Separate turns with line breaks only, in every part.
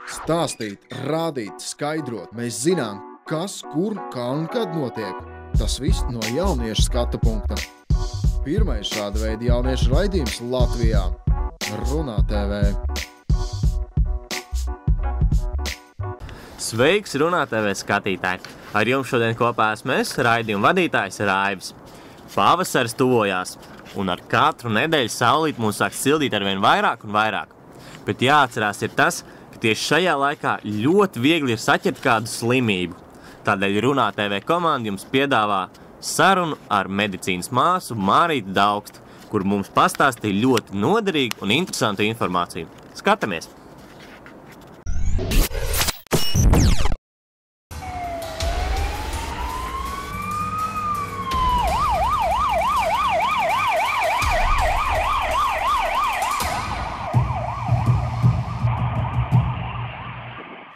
Stāstīt, rādīt, skaidrot. Mēs zinām, kas, kur, kā un kad notiek. Tas viss no jauniešu skatu punkta. Pirmais šāda veida jauniešu raidījums Latvijā – Runā TV.
Sveiks, Runā TV skatītāji! Ar jums šodien kopā esmu es, raidījuma vadītājs Raivis. Pavasaris tuvojās, un ar katru nedēļu saulīt mūs sāk sildīt arvien vairāk un vairāk. Bet jāatcerās ir tas, ka tieši šajā laikā ļoti viegli ir saķert kādu slimību. Tādēļ Runā TV komanda jums piedāvā sarunu ar medicīnas māsu Mārīti Daugstu, kur mums pastāstīja ļoti noderīgu un interesantu informāciju. Skatāmies!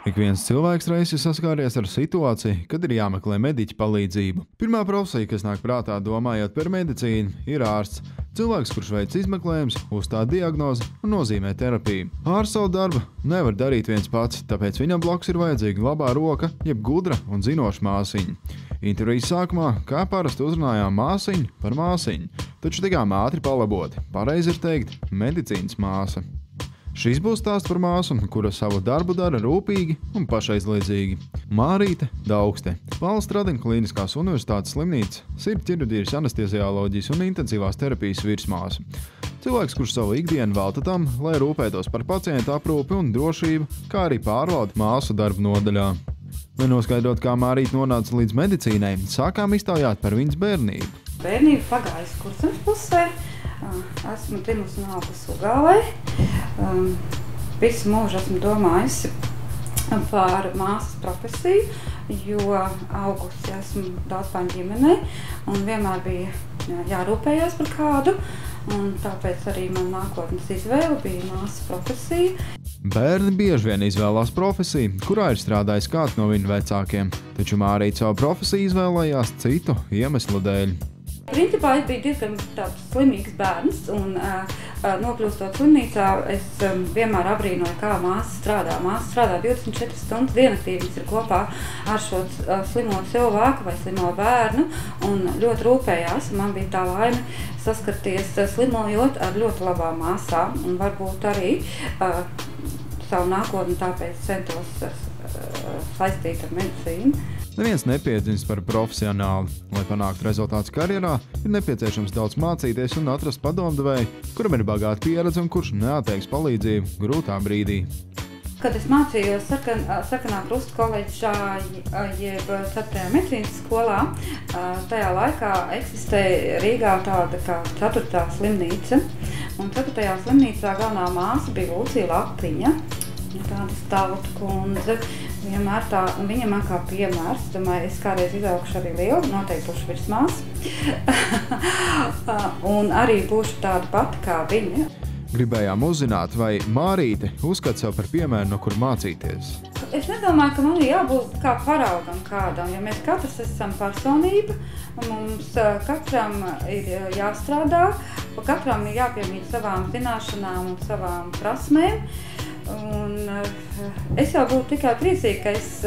Ik viens cilvēks reiz ir saskāries ar situāciju, kad ir jāmeklē mediķa palīdzību. Pirmā profesija, kas nāk prātā domājot par medicīnu, ir ārsts. Cilvēks, kurš veic izmeklējums, uzstāda diagnozi un nozīmē terapiju. Ārsts savu darbu nevar darīt viens pats, tāpēc viņam blakus ir vajadzīga labā roka, jeb gudra un zinoša māsiņa. Intervijas sākumā, kā parasti uzrunājām māsiņu par māsiņu, taču tikām ātri palaboti. Pareizi ir teikt medicīnas māsa. Šis būs stāsts par māsu, kura savu darbu dara rūpīgi un pašaizliedzīgi. Mārīte Daugste, Valsts Radina Kliniskās universitātes slimnīcas sirdsķirurģijas, anestezioloģijas un intensīvās terapijas virsmāsa. Cilvēks, kurš savu ikdienu velta tam, lai rūpētos par pacientu aprūpi un drošību, kā arī pārvalda māsu darbu nodaļā. Lai noskaidrot, kā Mārīte nonāca līdz medicīnai, sākām iztaujāt par viņas bērnību.
Bērnība pagājusi Kurzemes pusē. Esmu dzimusi un augusi Ugālē. Visu mūžu esmu domājusi par māsas profesiju, jo augusi esmu daudzbērnu ģimenē un vienmēr bija jārūpējās par kādu, un tāpēc arī man nākotnes izvēle bija māsas profesija.
Bērni bieži vien izvēlās profesiju, kurā ir strādājis kāds no viņu vecākiem, taču Mārīte savu profesiju izvēlējās citu iemeslu dēļ.
Principā es biju diezgan tāds slimīgs bērns, un nokļūstot slimnīcā, es vienmēr abrīnoju, kā māsa strādā. Māsa strādā 24 stundas diennaktī, viņas ir kopā ar šo slimo cilvēku vai slimo bērnu, un ļoti rūpējās. Man bija tā laime saskarties slimojot ar ļoti labām māsām, un varbūt arī savu nākotni tāpēc centos saistīt ar medicīnu.
Neviens nepiedzimst par profesionāli. Lai panāktu rezultātus karjerā, ir nepieciešams daudz mācīties un atrast padomdevēju, kuram ir bagāta pieredze un kurš neatteiks palīdzību grūtā brīdī.
Kad es mācījos Sarkanā Krusta koledžā, jeb 4. medicīnas skolā, tajā laikā eksistēja Rīgā tāda kā 4. slimnīca. Un 4. slimnīcā galvenā māsa bija Lūcija Lapiņa, tāda stalta kundze. Vienmēr tā, un viņa man kā piemērs, domāju, es kādreiz izaugšu arī lielu, noteikti būšu virsmāsa. Un arī būšu tāda pati kā viņa.
Gribējām uzzināt, vai Mārīte uzskata sev par piemēru, no kur mācīties.
Es nedomāju, ka man ir jābūt kā paraugam kādam, jo mēs katrs esam personība, un mums katram ir jāstrādā, katram ir jāpiemīt savām zināšanām un savām prasmēm. Un es jau būtu tikai priecīga, ka es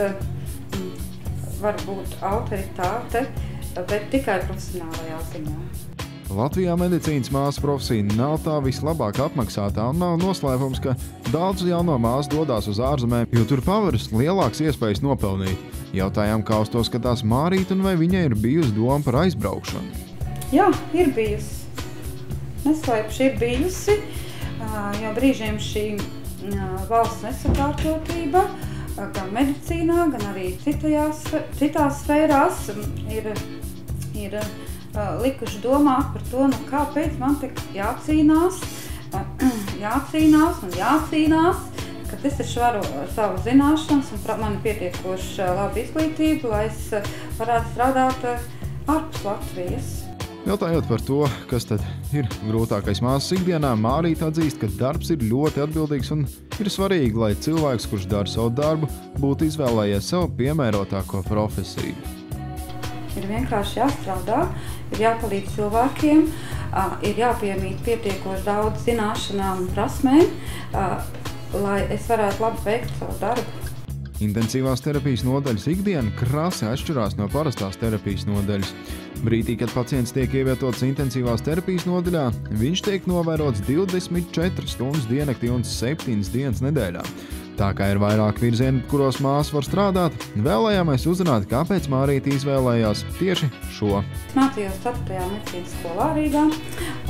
varu būt autoritāte, bet tikai profesionālajā ziņā.
Latvijā medicīnas māsas profesija nav tā vislabāk apmaksātā un nav noslēpums, ka daudz jauno māsu dodās uz ārzemēm, jo tur paveras lielāks iespējas nopelnīt. Jautājām, kā uz to skatās Mārīte un vai viņai ir bijusi doma par aizbraukšanu.
Jā, ir bijusi. Neslēpšu, ir bijusi, jo brīžiem šī valsts nesakārtotība, gan medicīnā, gan arī citās sfērās ir likuši domāt par to, kāpēc man tik jācīnās, ka es taču varu savu zināšanas un man ir pietiekoši laba izglītība, lai es varētu strādāt ārpus Latvijas.
Jautājot par to, kas tad ir grūtākais māsas ikdienā, Mārīte atzīst, ka darbs ir ļoti atbildīgs un ir svarīgi, lai cilvēks, kurš dara savu darbu, būtu izvēlējies sev piemērotāko profesiju.
Ir vienkārši jāstrādā, ir jāpalīdz cilvēkiem, ir jāpiemīt pietiekoši daudz zināšanām un prasmēm, lai es varētu labi veikt savu darbu.
Intensīvās terapijas nodaļas ikdiena krasi atšķirās no parastās terapijas nodaļas. Brīdī, kad pacients tiek ievietots intensīvās terapijas nodaļā, viņš tiek novērots 24 stundas diennaktī un 7 dienas nedēļā. Tā kā ir vairāk virzieni, kuros māsa var strādāt, vēlējāmies uzrunāt, kāpēc Mārīte izvēlējās tieši šo.
Es mācījos 4. medicīnas skolā Rīgā,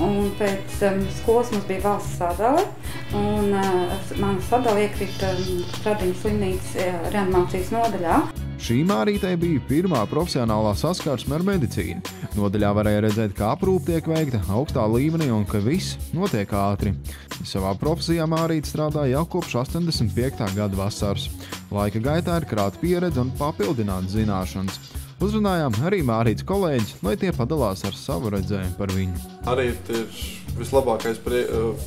un pēc skolas mums bija valsts sadale, un mana sadale iekrita Stradiņu slimnīcas reanimācijas nodaļā.
Šī Mārītei bija pirmā profesionālā saskarsme ar medicīnu. Nodaļā varēja redzēt, kā aprūpe tiek veikta augstā līmenī un ka viss notiek ātri. Savā profesijā Mārīte strādā jau kopš 85. gada vasaras. Laika gaitā ir krāta pieredze un papildināta zināšanas. Uzrunājām arī Mārītes kolēģis, lai tie padalās ar savu redzējumu par viņu.
Mārīte ir vislabākais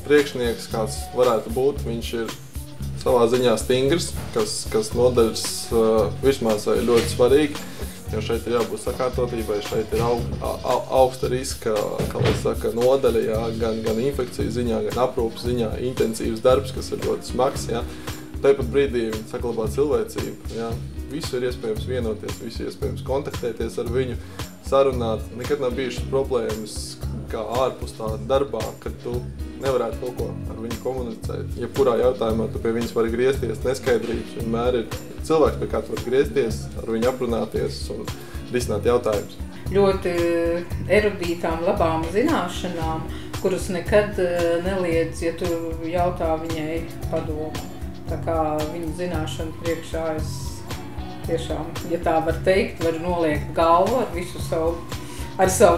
priekšnieks, kāds varētu būt. Viņš ir savā ziņā stingrs, kas nodaļas virsmāsai ir ļoti svarīgi, jo šeit ir jābūt sakārtotībai, šeit ir augsta riska, kā lai saka, nodaļa, jā, gan infekciju ziņā, gan aprūpas ziņā, intensīvs darbs, kas ir ļoti smags, jā. Tāpat brīdī saglabāt cilvēcību, jā. Visu ir iespējams vienoties, visu ir iespējams kontaktēties ar viņu, sarunāt. Nekad nav bijušas problēmas, kā ārpus tā darbā, kad tu nevarētu kaut ko ar viņu komunicēt. Jebkurā jautājumā tu pie viņas vari griezties, neskaidrības vienmēr ir cilvēks, pie kā tu vari griezties, ar viņu aprunāties un risināt jautājumus.
Ļoti erudītām, labām zināšanām, kuras nekad neliedz, ja tu jautā viņai padomu. Tā kā viņa zināšana priekšā es tiešām, ja tā var teikt, var noliekt galvu ar visu savu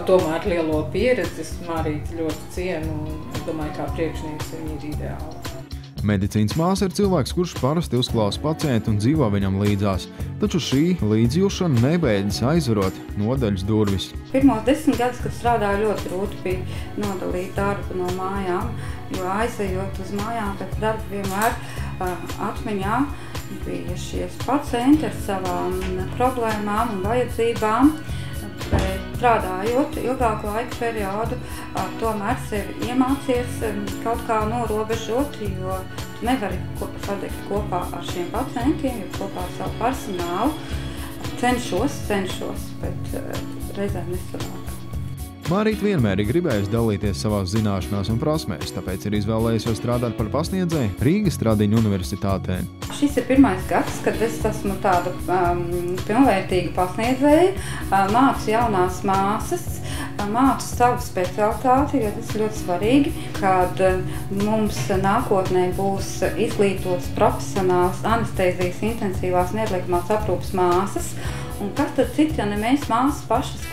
tomēr lielo pieredzi. Es Mārīti ļoti cienu un es domāju, kā priekšnieks viņa ir ideāla.
Medicīnas māsa ir cilvēks, kurš parasti uzklausa pacientu un dzīvo viņam līdzās, taču šī līdzjūšana nebeidzas aizvarot nodaļas durvis.
Pirmos 10 gadus, kad strādāju, ļoti grūti bija nodalīt darbu no mājām, jo aizejot uz mājām pēc darba vienmēr atmiņā bija šies pacienti ar savām problēmām un vajadzībām. Strādājot ilgāku laiku periodu, tomēr sevi iemācies kaut kā norobežot, jo nevari padegt kopā ar šiem pacientiem, jo kopā ar savu personālu cenšos, bet reizēm nesanāk.
Mārīte vienmēr ir gribējusi dalīties savās zināšanās un prasmēs, tāpēc ir izvēlējusies strādāt par pasniedzēju Rīgas Stradiņu universitātē.
Šis ir pirmais gads, kad es esmu tāda pilnvērtīga pasniedzēja, mācu jaunās māsas, mācu savu specialitāti, jo tas ir ļoti svarīgi, kad mums nākotnē būs izglītots profesionāls anestēzijas intensīvās neatliekamās aprūpes māsas. Un kas tad cits, ja ne mēs māsas pašas,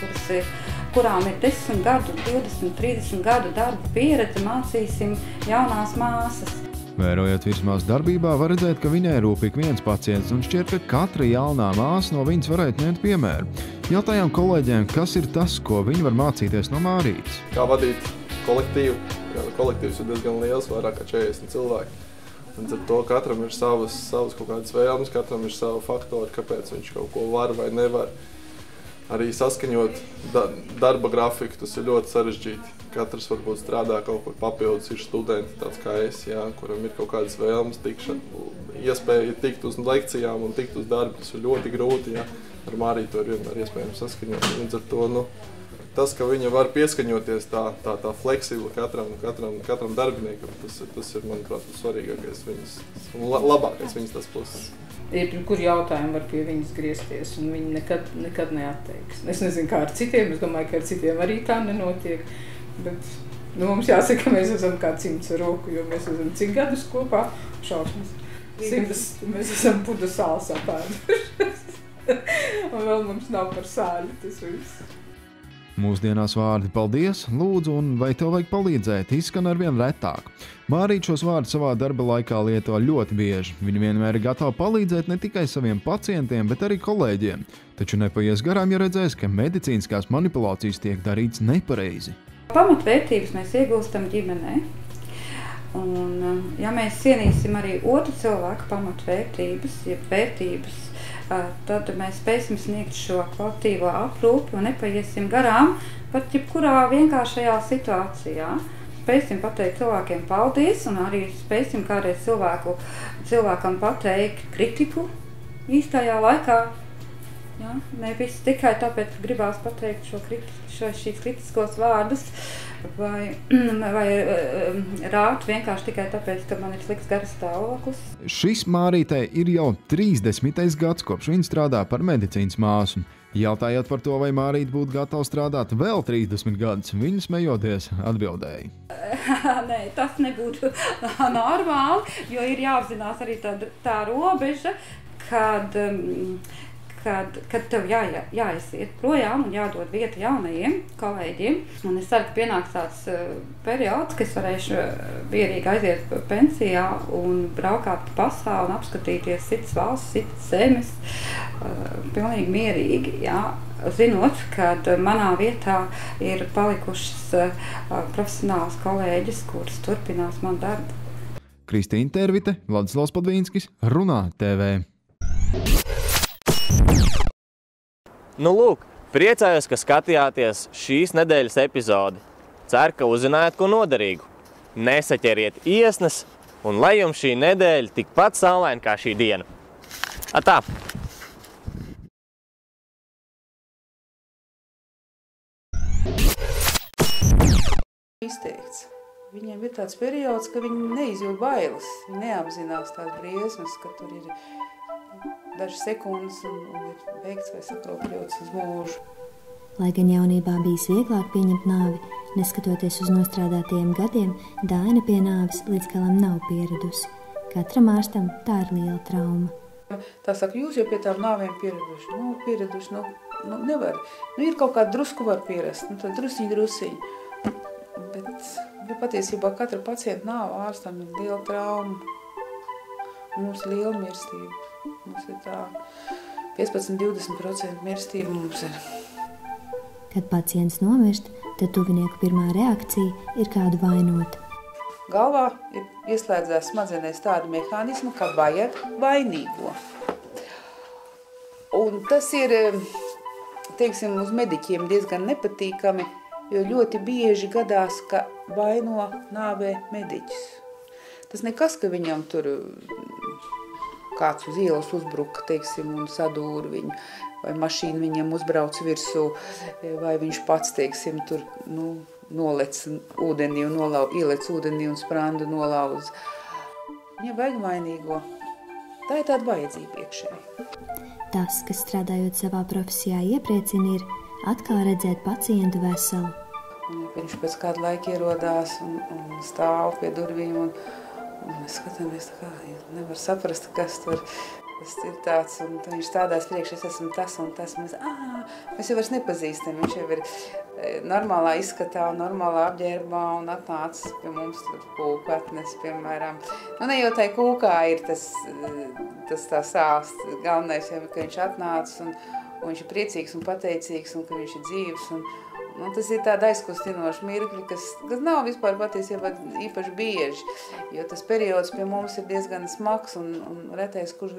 kurām ir 10 gadu, 20, 30 gadu darba pieredze, mācīsim jaunās māsas.
Vērojot virsmās darbībā, var redzēt, ka viņai rūp ik viens pacients un šķiet, ka katra jaunā māsa no viņas varētu ņemt piemēru. Jautājām kolēģiem, kas ir tas, ko viņi var mācīties no Mārītes.
Kā vadīt kolektīvu? Kolektīvs ir diezgan liels, vairāk kā 40 cilvēki. Un ar to katram ir savas kaut kādas vēlmes, katram ir savu faktori, kāpēc viņš kaut ko var vai nevar. Arī saskaņot darba grafiku, tas ir ļoti sarežģīti. Katrs varbūt strādā kaut kur papildus, ir studenti tāds kā es, jā, kuram ir kaut kādas vēlmes, iespēja tikt uz lekcijām un tikt uz darbu, tas ir ļoti grūti, jā. Ar Mārītu to ir vienmēr iespējams saskaņot. Un ar to, tas, ka viņa var pieskaņoties tā fleksibli katram darbiniekam, tas ir, manuprāt, svarīgākais viņas un labākais viņas tas puses.
Kur jautājumi var pie viņas griezties, un viņi nekad neatteiks. Es nezinu, kā ar citiem, es domāju, ka ar citiem arī tā nenotiek, bet mums jāsaka, ka mēs esam kā cimds ar roku, jo mēs esam cik gadus kopā, šausmas. Mēs esam pudu sāls apēdušas, un vēl mums nav par sāļu tas viss.
Mūsdienās vārdi paldies, lūdzu un vai tev vajag palīdzēt izskan arvien retāk. Mārīte šos vārdus savā darba laikā lieto ļoti bieži. Viņa vienmēr ir gatava palīdzēt ne tikai saviem pacientiem, bet arī kolēģiem. Taču nepaies garām, ja redzēs, ka medicīniskās manipulācijas tiek darīts nepareizi.
Pamatvērtības mēs iegūstam ģimenē. Un, ja mēs cienīsim arī otru cilvēku pamatvērtības, jeb vērtības, tad mēs spēsim sniegt šo kvalitīvo aprūpi un nepaiesim garām pat jebkurā vienkāršajā situācijā. spēsim pateikt cilvēkiem paldies, un arī spēsim kādreiz cilvēkam pateikt kritiku īstajā laikā. Ja? Nevis tikai tāpēc, ka gribās pateikt šīs kritiskos vārdus, vai rāt vienkārši tikai tāpēc, ka man ir slikts garas stāvoklis.
Šis Mārītei ir jau 30. gads, kopš viņa strādā par medicīnas māsu. Jautājot par to, vai Mārīte būtu gatava strādāt vēl 30 gadus, viņa smejoties atbildēja.
Nē, tas nebūtu normāli, jo ir jāapzinās arī tā robeža, kad tev jāiesiet projām un jādod vieta jaunajiem kolēģiem. Un es ceru, ka pienāks tāds periods, ka es varēšu mierīgi aiziet pensijā un braukāt pa pasauli un apskatīties citas valsts, citas zemes, pilnīgi mierīgi, jā. Zinot, ka manā vietā ir palikušas profesionāls kolēģis, kuras turpinās man darbu.
Kristīna Tervite, Vladislavs Padvīnskis, Runā TV.
Nu, lūk, priecājos, ka skatījāties šīs nedēļas epizodi. Ceru, ka uzzinājāt ko noderīgu. Nesaķeriet iesnas, un lai jums šī nedēļa tikpat saulaina kā šī diena. Atā!
Izteikts. Viņiem ir tāds periods, ka viņi neizjūt bailes, viņi neapzinās tās briesmas, ka tur ir dažas sekundes un ir beigts vai sakropļots uz mūžu.
Lai gan jaunībā bijis vieglāk pieņemt nāvi, neskatoties uz nostrādātajiem gadiem, Daina pie nāves līdz galam nav pieradusi. Katram ārstam tā ir liela trauma.
Tā saka, jūs jau pie tām nāvēm pieraduši, nevar. Ir kaut kā drusku var pierast, tad drusiņi. Bet patiesībā katra pacienta nāva ārstam ir liela trauma. Mums ir liela mirstība. Mums ir tā 15–20% mirstība mums ir.
Kad pacients nomirst, tad tuvinieku pirmā reakcija ir kādu vainot.
Galvā ir ieslēdzās smadzenēs tādu mehānismu, ka vajag vainīgo. Un tas ir, teiksim, uz mediķiem diezgan nepatīkami, jo ļoti bieži gadās, ka vaino nāvē mediķis. Tas nekas, ka viņam tur kāds uz ielas uzbruka, teiksim, un sadūra viņu, vai mašīna viņam uzbrauc virsū, vai viņš pats, teiksim, tur, nolec ūdenī un ielec ūdenī un sprandu nolauz. Viņam vajag vainīgo. Tā ir tāda vajadzība iekšēji.
Tas, kas strādājot savā profesijā iepriecina, ir atkal redzēt pacientu veselu.
Un viņš pēc kāda laika ierodās un stāv pie durvīm un mēs skatāmies tā kā, nevar saprast, kas tur ir tāds, un viņš stādās priekš, es esmu tas un tas, mēs jau vairs nepazīstam, viņš jau ir normālā izskatā, normālā apģērbā un atnācis pie mums tur kūku atnes, piemēram. Ne jau tai kūkā ir tas tā sāls, galvenais jau, ka viņš atnācis un viņš ir priecīgs un pateicīgs un ka viņš ir dzīvs un tas ir tāda aizkustinoša mirkļi, kas nav vispār patiesībā īpaši bieži, jo tas periods pie mums ir diezgan smags un retais, kurš grib